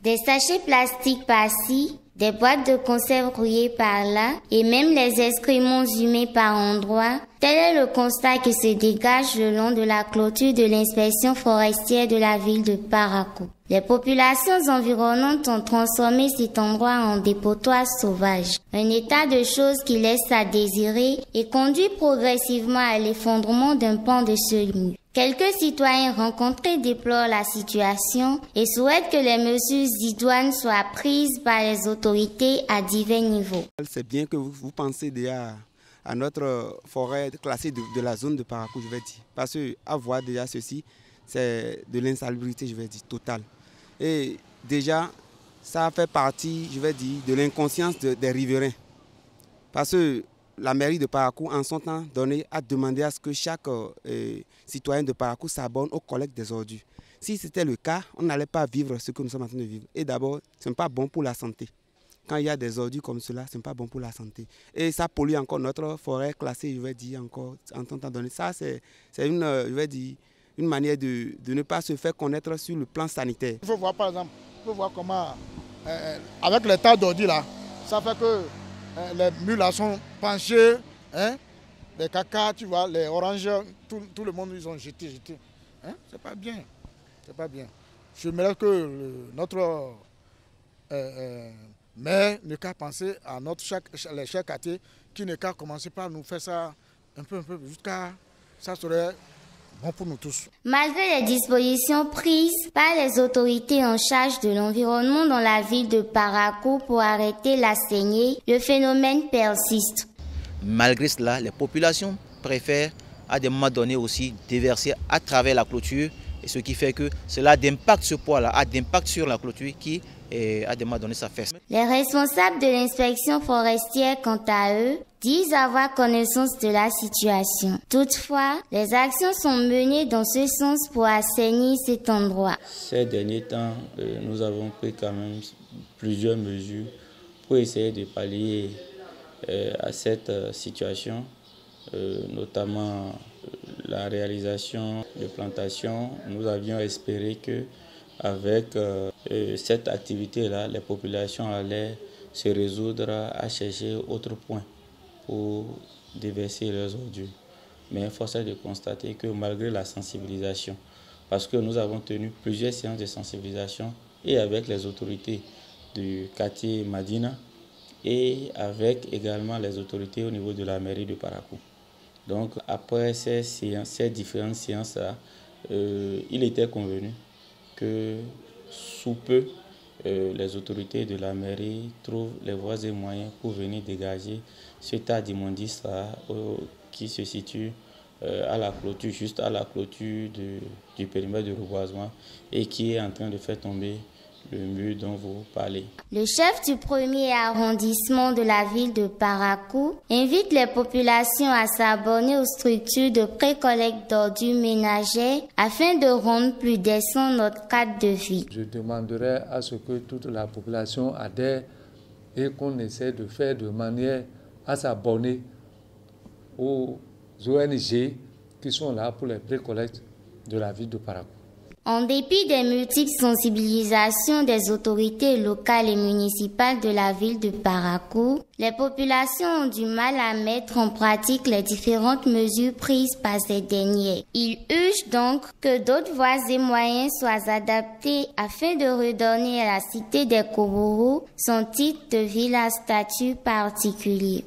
Des sachets plastiques par-ci, des boîtes de conserve rouillées par-là et même les excréments humés par endroits. Tel est le constat qui se dégage le long de la clôture de l'inspection forestière de la ville de Parakou. Les populations environnantes ont transformé cet endroit en dépotoir sauvage. Un état de choses qui laisse à désirer et conduit progressivement à l'effondrement d'un pan de ce mur. Quelques citoyens rencontrés déplorent la situation et souhaitent que les mesures idoines soient prises par les autorités à divers niveaux. C'est bien que vous pensez déjà à notre forêt classée de la zone de Parakou, je vais dire. Parce qu'à voir déjà ceci, c'est de l'insalubrité, je vais dire, totale. Et déjà, ça fait partie, je vais dire, de l'inconscience des riverains. Parce que la mairie de Parakou, en son temps donné, a demandé à ce que chaque citoyen de Parakou s'abonne aux collectes des ordures. Si c'était le cas, on n'allait pas vivre ce que nous sommes en train de vivre. Et d'abord, ce n'est pas bon pour la santé. Quand il y a des ordures comme cela, ce n'est pas bon pour la santé. Et ça pollue encore notre forêt classée, je vais dire, encore en son temps donné. Ça, c'est une, je vais dire, une manière de ne pas se faire connaître sur le plan sanitaire. Il faut voir par exemple, comment, avec les tas d'ordures là, ça fait que les murs là sont penchés, hein, les caca, tu vois, les oranges, tout le monde ils ont jeté. Hein, c'est pas bien, c'est pas bien. Je me que notre maire ne qu'à penser à les chers quartiers qui ne qu'à commencer par nous faire ça un peu, jusqu'à ça serait bon pour nous tous. Malgré les dispositions prises par les autorités en charge de l'environnement dans la ville de Parakou pour arrêter la saignée, le phénomène persiste. Malgré cela, les populations préfèrent à des moments donnés aussi déverser à travers la clôture, et ce qui fait que cela a d'impact, ce poids-là a d'impact sur la clôture qui à des moments donnés ça fait. Les responsables de l'inspection forestière, quant à eux, disent avoir connaissance de la situation. Toutefois, les actions sont menées dans ce sens pour assainir cet endroit. Ces derniers temps, nous avons pris quand même plusieurs mesures pour essayer de pallier à cette situation, notamment la réalisation de plantations. Nous avions espéré que avec cette activité-là, les populations allaient se résoudre à chercher autre point pour déverser leurs ordures. Mais force est de constater que malgré la sensibilisation, parce que nous avons tenu plusieurs séances de sensibilisation et avec les autorités du quartier Madina et avec également les autorités au niveau de la mairie de Parakou. Donc après ces différentes séances-là, il était convenu que sous peu, les autorités de la mairie trouvent les voies et moyens pour venir dégager ce tas d'immondices qui se situe à la clôture, juste à la clôture du périmètre de reboisement et qui est en train de faire tomber le mur dont vous parlez. Le chef du premier arrondissement de la ville de Parakou invite les populations à s'abonner aux structures de pré-collecte d'ordures ménagères afin de rendre plus décent notre cadre de vie. Je demanderai à ce que toute la population adhère et qu'on essaie de faire de manière à s'abonner aux ONG qui sont là pour les pré-collectes de la ville de Parakou. En dépit des multiples sensibilisations des autorités locales et municipales de la ville de Parakou, les populations ont du mal à mettre en pratique les différentes mesures prises par ces derniers. Ils urgent donc que d'autres voies et moyens soient adaptés afin de redonner à la cité des Kobourou son titre de ville à statut particulier.